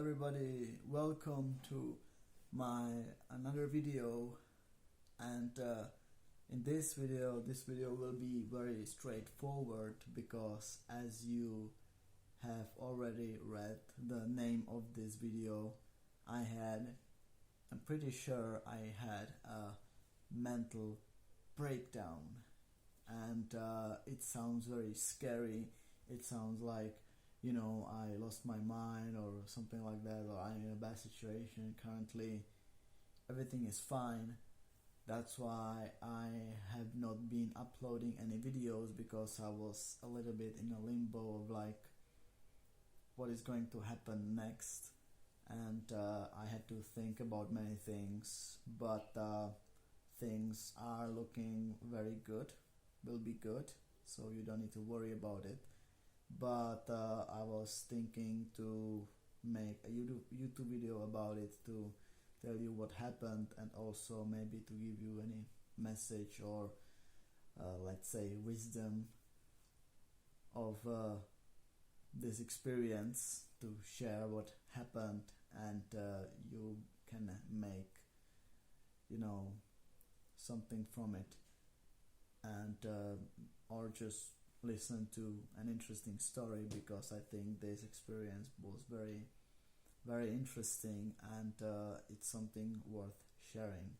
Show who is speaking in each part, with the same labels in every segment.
Speaker 1: everybody, welcome to my another video. And in this video will be very straightforward, because as you have already read the name of this video, I'm pretty sure I had a mental breakdown. And it sounds very scary. It sounds like, I lost my mind or something like that, or I'm in a bad situation currently. Everything is fine. That's why I have not been uploading any videos, because I was a little bit in a limbo of like what is going to happen next. And I had to think about many things, but things are looking very good, will be good, so you don't need to worry about it. But I was thinking to make a YouTube video about it, to tell you what happened, and also maybe to give you any message or let's say wisdom of this experience, to share what happened, and you can make something from it, and or just listen to an interesting story, because I think this experience was very, very interesting, and it's something worth sharing.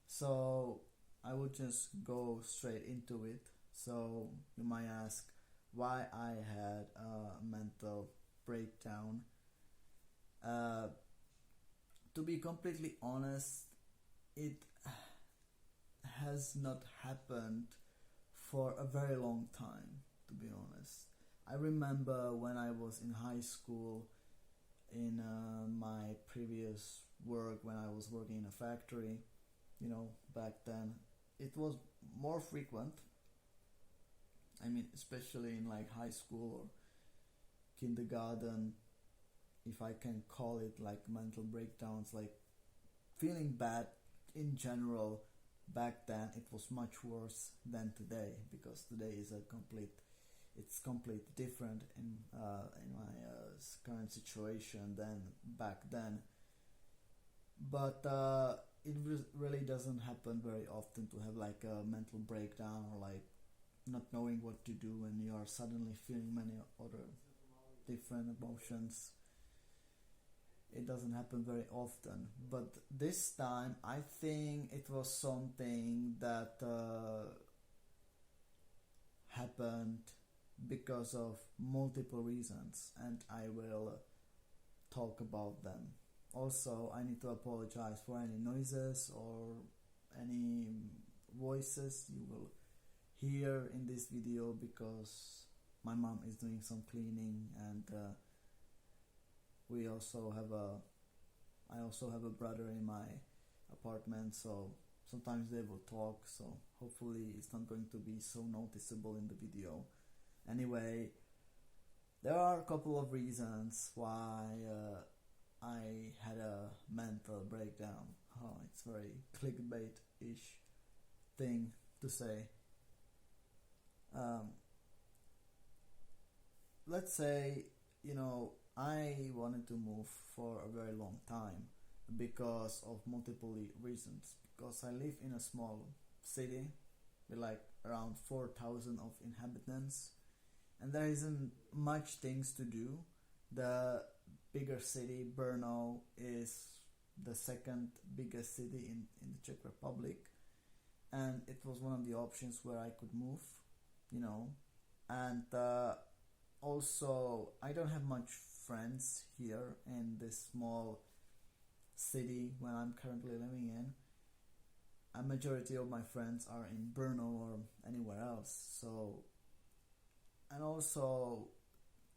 Speaker 1: So I would just go straight into it. So you might ask why I had a mental breakdown. To be completely honest, it has not happened for a very long time, to be honest. I remember when I was in high school, in my previous work, when I was working in a factory, back then it was more frequent. I mean, especially in like high school or kindergarten, if I can call it like mental breakdowns, like feeling bad in general. Back then it was much worse than today, because today is it's completely different in my current situation than back then. But it really doesn't happen very often to have like a mental breakdown, or like not knowing what to do when you are suddenly feeling many other different emotions. It doesn't happen very often, but this time I think it was something that happened because of multiple reasons, and I will talk about them. Also, I need to apologize for any noises or any voices you will hear in this video, because my mom is doing some cleaning, and I also have a brother in my apartment, so sometimes they will talk, so hopefully it's not going to be so noticeable in the video. Anyway, there are a couple of reasons why I had a mental breakdown. It's very clickbait-ish thing to say. Let's say, I wanted to move for a very long time because of multiple reasons. Because I live in a small city with like around 4,000 of inhabitants, and there isn't much things to do. The bigger city, Brno, is the second biggest city in the Czech Republic, and it was one of the options where I could move, and also I don't have much friends here in this small city when I'm currently living in. A majority of my friends are in Brno or anywhere else. So, and also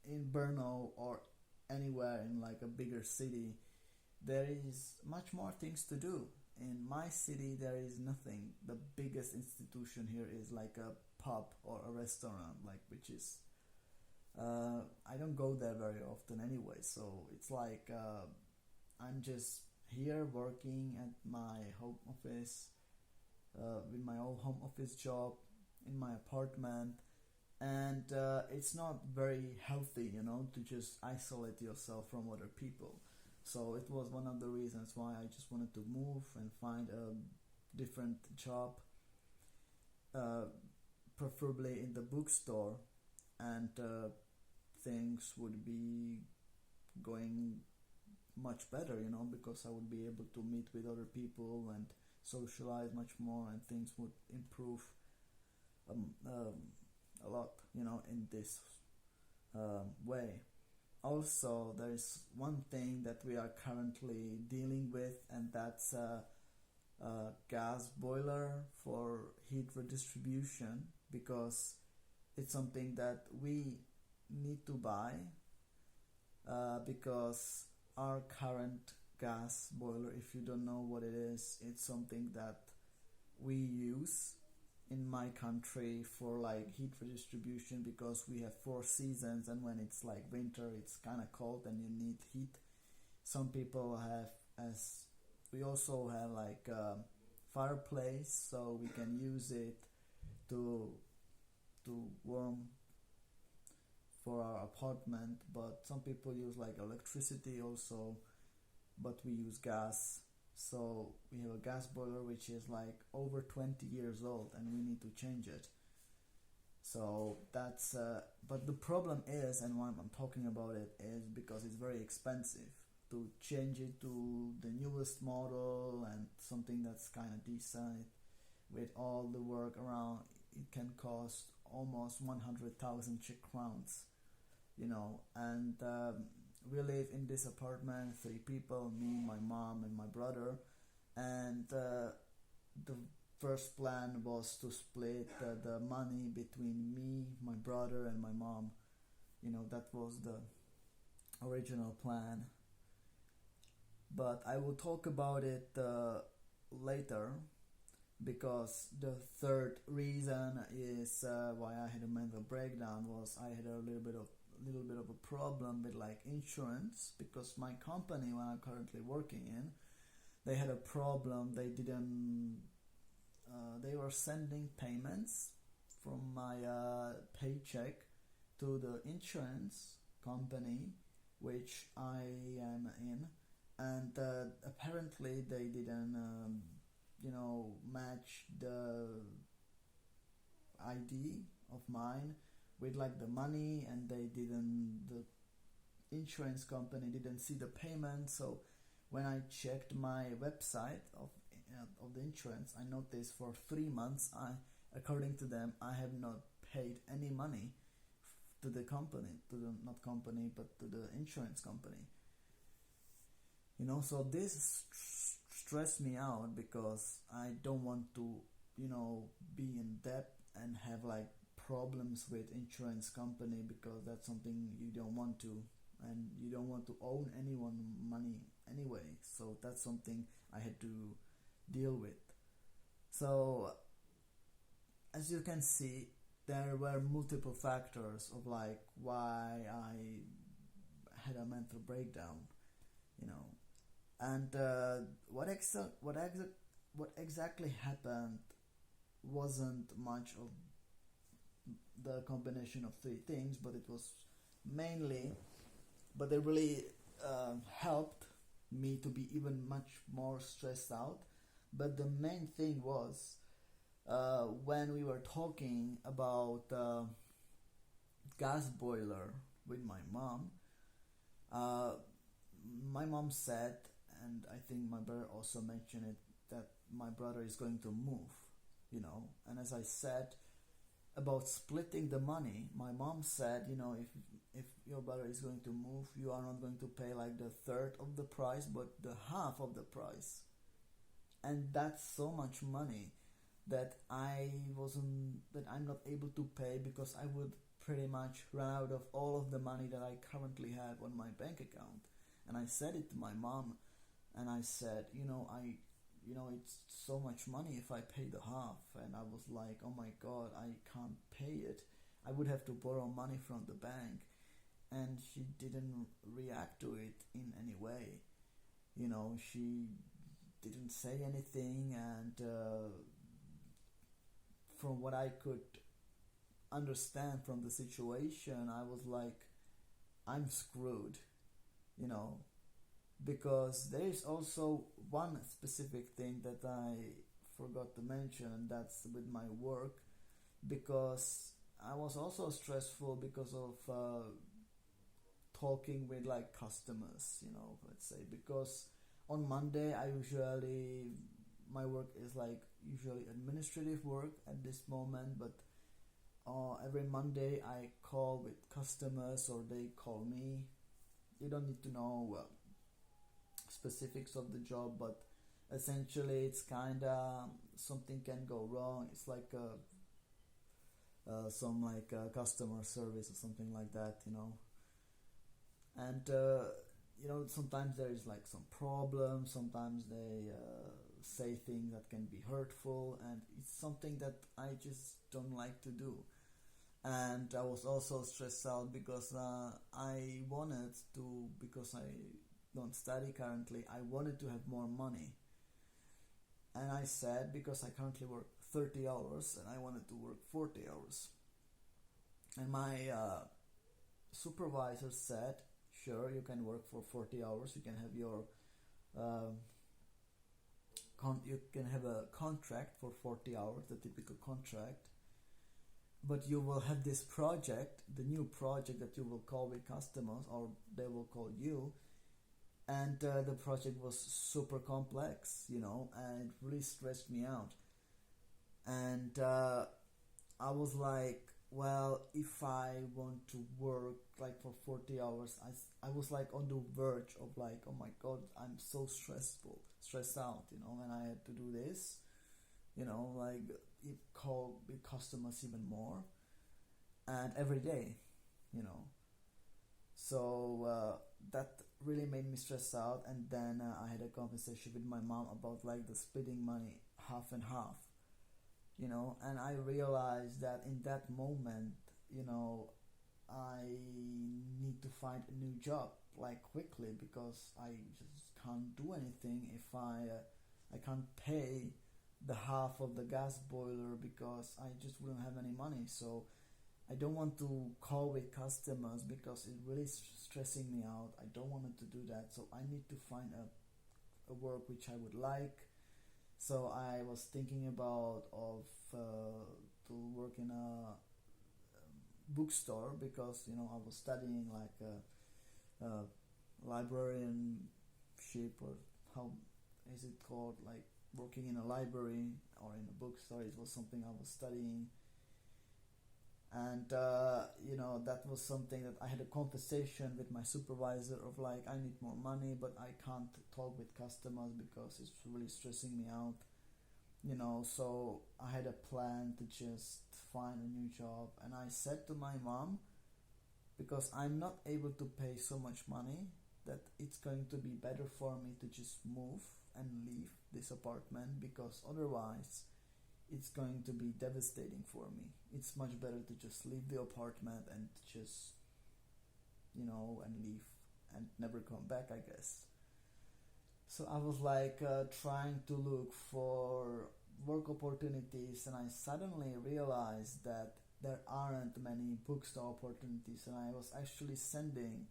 Speaker 1: in Brno or anywhere in like a bigger city, there is much more things to do. In my city there is nothing. The biggest institution here is like a pub or a restaurant, like, which is I don't go there very often anyway, so it's like I'm just here working at my home office, with my old home office job in my apartment, and it's not very healthy, to just isolate yourself from other people. So it was one of the reasons why I just wanted to move and find a different job, uh, preferably in the bookstore, and things would be going much better, because I would be able to meet with other people and socialize much more, and things would improve um, um, a lot, in this way. Also, there is one thing that we are currently dealing with, and that's a gas boiler for heat redistribution, because it's something that we need to buy, because our current gas boiler, if you don't know what it is, it's something that we use in my country for like heat redistribution, because we have 4 seasons, and when it's like winter it's kind of cold and you need heat. Some people have, as we also have like a fireplace, so we can use it to warm for our apartment. But some people use like electricity also, but we use gas. So we have a gas boiler which is like over 20 years old, and we need to change it. So that's but the problem is, and why I'm talking about it, is because it's very expensive to change it to the newest model and something that's kind of decent with all the work around. It can cost almost 100,000 Czech crowns, and we live in this apartment, 3 people, me, my mom, and my brother. And the first plan was to split the money between me, my brother, and my mom. That was the original plan. But I will talk about it later, because the third reason is why I had a mental breakdown was I had a little bit of a problem with like insurance, because my company, when I'm currently working in, they had a problem. They didn't they were sending payments from my paycheck to the insurance company which I am in, and apparently they didn't match the ID of mine with like the money, and the insurance company didn't see the payment. So when I checked my website of the insurance, I noticed for 3 months, according to them, I have not paid any money to the company, not company, but to the insurance company. So this stressed me out, because I don't want to, be in debt and have like problems with insurance company, because that's something you don't want to, and you don't want to owe anyone money anyway. So that's something I had to deal with. So as you can see, there were multiple factors of like why I had a mental breakdown, and what exactly happened wasn't much of the combination of 3 things, but it was mainly, but they really helped me to be even much more stressed out. But the main thing was when we were talking about gas boiler with my mom said, and I think my brother also mentioned it, that my brother is going to move, and as I said about splitting the money, my mom said, if your brother is going to move, you are not going to pay like the third of the price, but the half of the price. And that's so much money that I'm not able to pay, because I would pretty much run out of all of the money that I currently have on my bank account. And I said it to my mom, and I said, it's so much money if I pay the half. And I was like, oh my god, I can't pay it. I would have to borrow money from the bank. And she didn't react to it in any way. She didn't say anything, and from what I could understand from the situation, I was like, I'm screwed, you know, because there is also one specific thing that I forgot to mention, and that's with my work, because I was also stressful because of talking with like customers, you know, let's say, because on Monday I usually, my work is like usually administrative work at this moment, but every Monday I call with customers or they call me. You don't need to know specifics of the job, but essentially it's kinda something can go wrong. It's like some like customer service or something like that, you know. And you know, sometimes there is like some problems. Sometimes they say things that can be hurtful, and it's something that I just don't like to do. And I was also stressed out because I wanted to, because I don't study currently, I wanted to have more money. And I said, because I currently work 30 hours and I wanted to work 40 hours. And my supervisor said, sure, you can work for 40 hours, you can have your uh, you can have a contract for 40 hours, the typical contract, but you will have this project, the new project that you will call with customers, or they will call you. And the project was super complex, you know, and it really stressed me out. And I was like, well, if I want to work like for 40 hours, I was like on the verge of like, oh my god, I'm so stressed out, you know, and I had to do this, you know, like it call with customers even more, and every day, you know. So that really made me stress out. And then I had a conversation with my mom about like the splitting money half and half, you know. And I realized that in that moment, you know, I need to find a new job like quickly, because I just can't do anything if I can't pay the half of the gas boiler, because I just wouldn't have any money. So I don't want to call with customers because it's really stressing me out. I don't want to do that. So I need to find a work which I would like. So I was thinking about to work in a bookstore, because you know I was studying like a librarianship, or how is it called, like working in a library or in a bookstore. It was something I was studying. And you know, that was something that I had a conversation with my supervisor of like, I need more money, but I can't talk with customers because it's really stressing me out, you know. So I had a plan to just find a new job. And I said to my mom, because I'm not able to pay so much money, that it's going to be better for me to just move and leave this apartment, because otherwise it's going to be devastating for me. It's much better to just leave the apartment and just, you know, and leave and never come back, I guess. So I was like trying to look for work opportunities, and I suddenly realized that there aren't many bookstore opportunities. And I was actually sending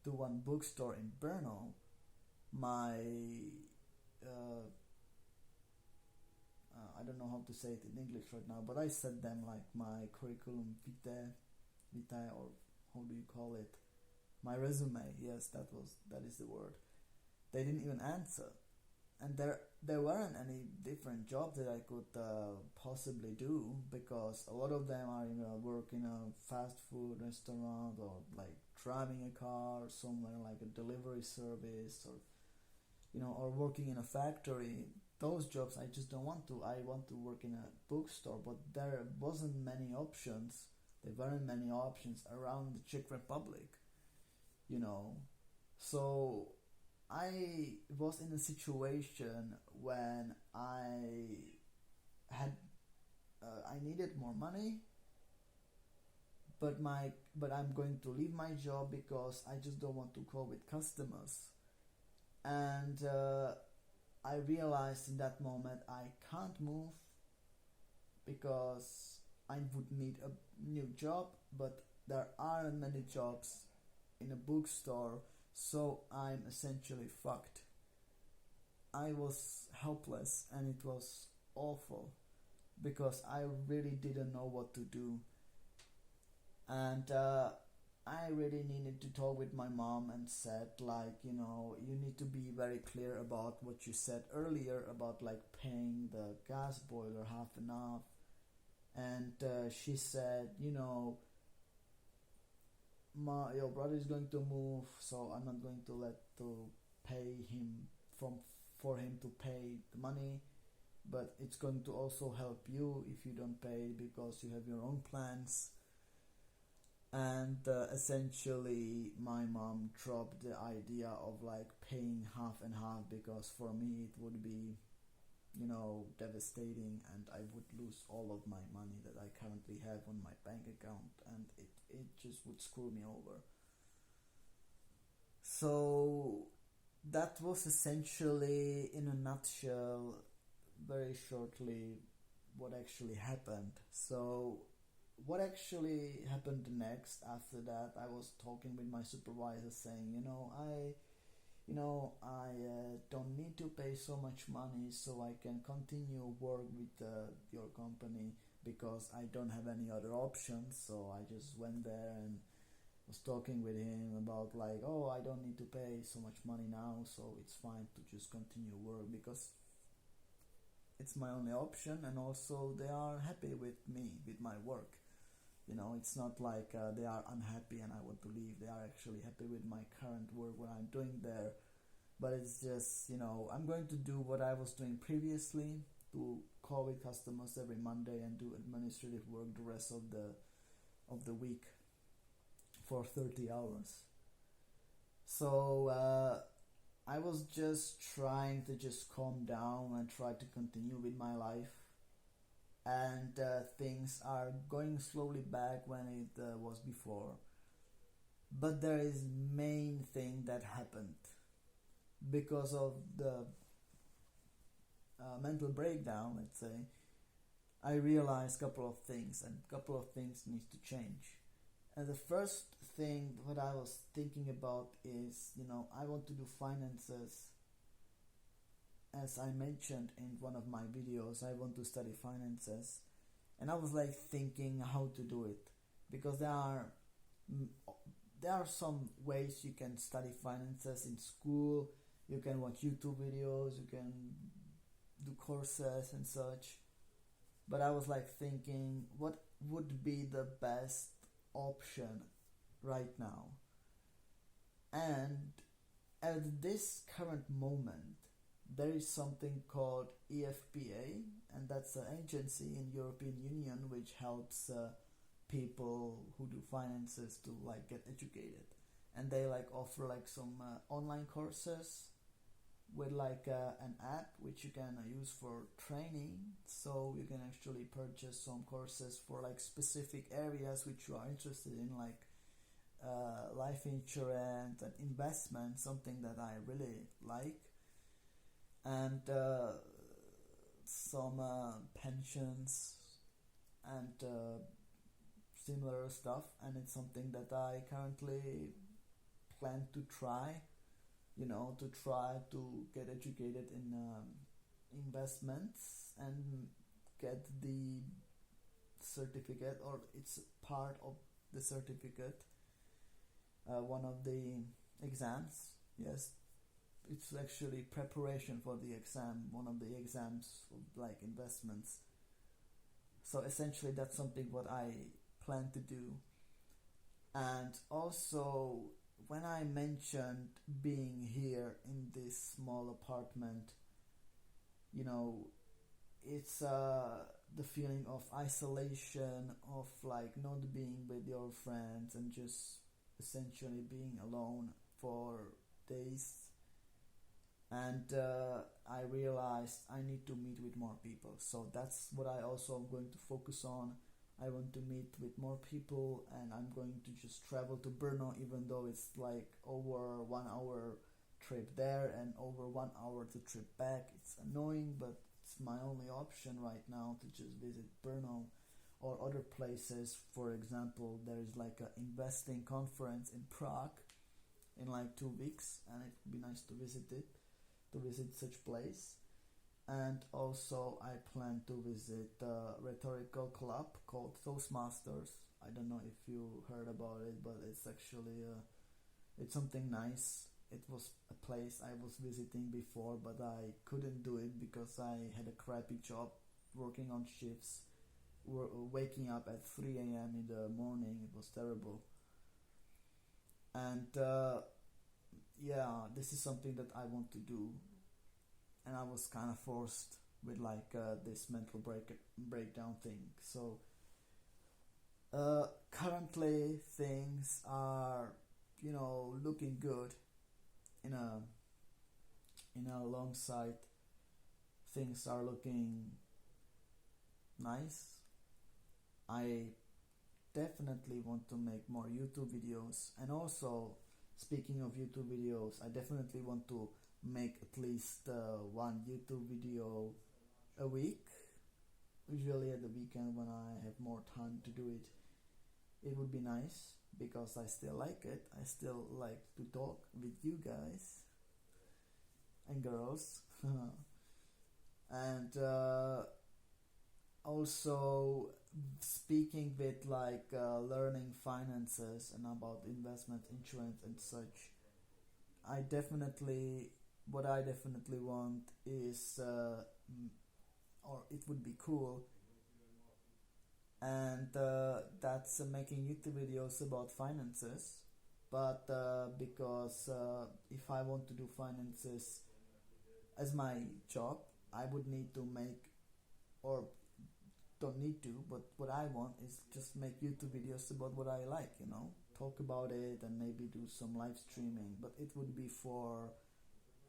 Speaker 1: to one bookstore in Brno my uh, I don't know how to say it in English right now, but I sent them like my curriculum vitae, or how do you call it? My resume. Yes, that is the word. They didn't even answer, and there weren't any different jobs that I could possibly do, because a lot of them are, you know, work in a fast food restaurant, or like driving a car, or somewhere like a delivery service, or you know, or working in a factory. Those jobs I just don't want to. I want to work in a bookstore, but there wasn't many options. There weren't many options around the Czech Republic, you know. So I was in a situation when had I needed more money, but I'm going to leave my job because I just don't want to call with customers. And I realized in that moment I can't move, because I would need a new job, but there aren't many jobs in a bookstore, so I'm essentially fucked. I was helpless and it was awful because I really didn't know what to do. And I really needed to talk with my mom and said, like, you need to be very clear about what you said earlier about like paying the gas boiler half and half. And she said, your brother is going to move, so I'm not going to pay him from for him to pay the money, but it's going to also help you if you don't pay because you have your own plans. And essentially my mom dropped the idea of like paying half and half because for me it would be devastating, and I would lose all of my money that I currently have on my bank account, and it just would screw me over. So that was essentially, in a nutshell, very shortly, what actually happened. So what actually happened next after that, I was talking with my supervisor saying, I don't need to pay so much money so I can continue work with your company because I don't have any other options. So I just went there and was talking with him about like, oh, I don't need to pay so much money now, so it's fine to just continue work because it's my only option, and also they are happy with me, with my work. It's not like they are unhappy and I want to leave. They are actually happy with my current work, what I'm doing there. But it's just, I'm going to do what I was doing previously, to call with customers every Monday and do administrative work the rest of the week for 30 hours. So I was just trying to just calm down and try to continue with my life. And things are going slowly back when it was before. But there is main thing that happened because of the mental breakdown, let's say. I realized a couple of things, and a couple of things need to change. And the first thing what I was thinking about is, I want to do finances. As I mentioned in one of my videos, I want to study finances, and I was like thinking how to do it, because there are some ways you can study finances in school. You can watch YouTube videos, you can do courses and such. But I was like thinking, what would be the best option right now? And at this current moment, there is something called EFPA, and that's an agency in European Union which helps people who do finances to like get educated, and they like offer like some online courses with like an app which you can use for training. So you can actually purchase some courses for like specific areas which you are interested in, like life insurance and investment, something that I really like, and some pensions and similar stuff. And it's something that I currently plan to try, to try to get educated in investments and get the certificate, or it's part of the certificate, one of the exams. Yes, it's actually preparation for the exam, one of the exams of like investments. So essentially that's something what I plan to do. And also, when I mentioned being here in this small apartment, it's the feeling of isolation, of like not being with your friends and just essentially being alone for days. And I realized I need to meet with more people, so that's what I also am going to focus on. I want to meet with more people, and I'm going to just travel to Brno, even though it's like over 1 hour trip there and over 1 hour to trip back. It's annoying, but it's my only option right now to just visit Brno. or other places. For example, there is like a investing conference in Prague in like 2 weeks, and it would be nice to visit such place. And also I plan to visit a rhetorical club called Toastmasters. I don't know if you heard about it, but it's actually it's something nice. It was a place I was visiting before, but I couldn't do it because I had a crappy job working on shifts, waking up at 3 a.m. in the morning. It was terrible. And yeah, this is something that I want to do, and I was kind of forced with like this mental breakdown thing. So currently things are, looking good. In a long sight, things are looking nice. I definitely want to make more YouTube videos, and also, speaking of YouTube videos, I definitely want to make at least one YouTube video a week, usually at the weekend when I have more time to do it. It would be nice because I still like it. I still like to talk with you guys and girls. And also speaking with like learning finances and about investment, insurance and such. What I definitely want is, or it would be cool, and that's making YouTube videos about finances. But because if I want to do finances as my job, I would need to make, or don't need to, but what I want is just make YouTube videos about what I like, talk about it and maybe do some live streaming. But it would be for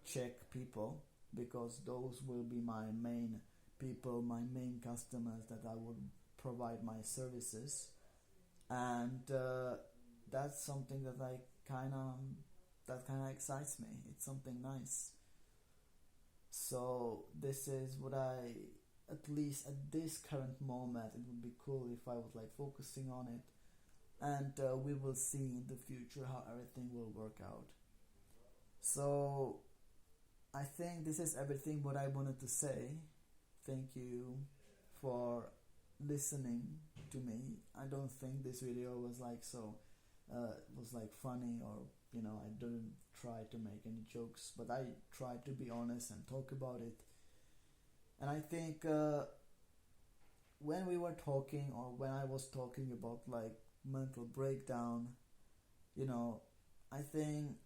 Speaker 1: Czech people, because those will be my main people, my main customers that I would provide my services. And that's something that kind of excites me. It's something nice. So this is what at least at this current moment, it would be cool if I was like focusing on it. And we will see in the future how everything will work out. So I think this is everything what I wanted to say. Thank you for listening to me. I don't think this video was like funny, or I didn't try to make any jokes, but I tried to be honest and talk about it. And I think when we were talking, or when I was talking about like mental breakdown, I think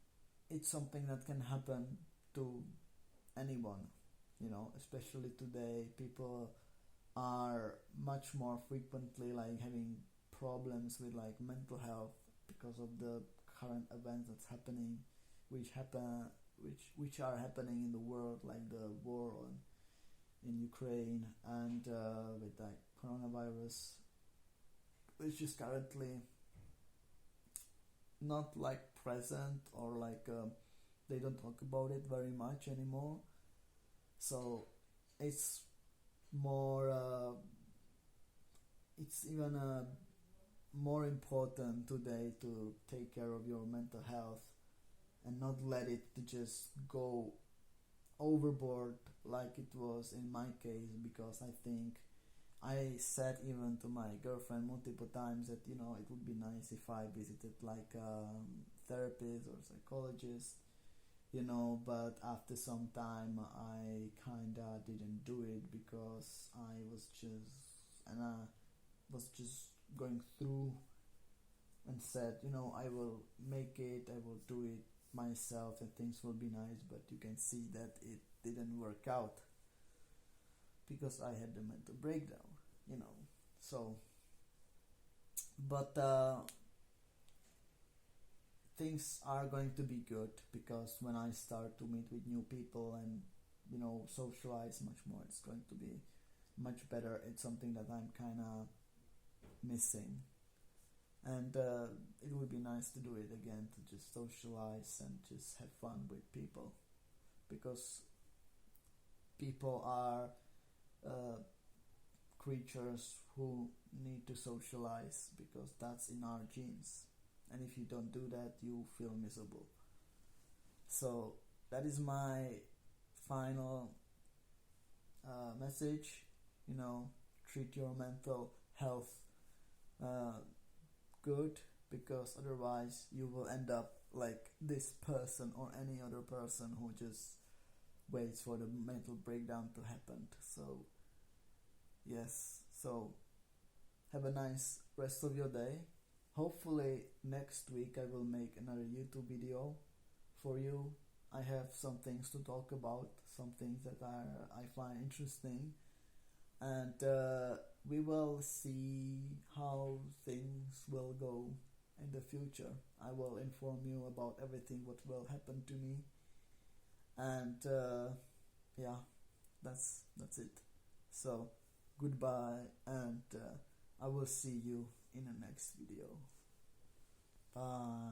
Speaker 1: it's something that can happen to anyone, especially today. People are much more frequently like having problems with like mental health because of the current events that's happening, which are happening in the world, like the war in Ukraine, and with like coronavirus, which is currently not like present, or like they don't talk about it very much anymore. So it's more it's even more important today to take care of your mental health and not let it to just go overboard like it was in my case. Because I think I said even to my girlfriend multiple times that it would be nice if I visited like a therapist or psychologist, but after some time I kinda didn't do it, because I was just going through and said, I will make it, I will do it myself and things will be nice. But you can see that it didn't work out because I had the mental breakdown, so. But things are going to be good, because when I start to meet with new people and socialize much more, it's going to be much better. It's something that I'm kind of missing, and it would be nice to do it again, to just socialize and just have fun with people, because people are creatures who need to socialize because that's in our genes. And if you don't do that, you feel miserable. So that is my final message. Treat your mental health good, because otherwise you will end up like this person or any other person who just waits for the mental breakdown to happen. So yes, so have a nice rest of your day. Hopefully next week I will make another YouTube video for you. I have some things to talk about, some things that I find interesting, and we will see how things will go in the future. I will inform you about everything what will happen to me, and yeah, that's it. So goodbye, and I will see you in the next video. Bye.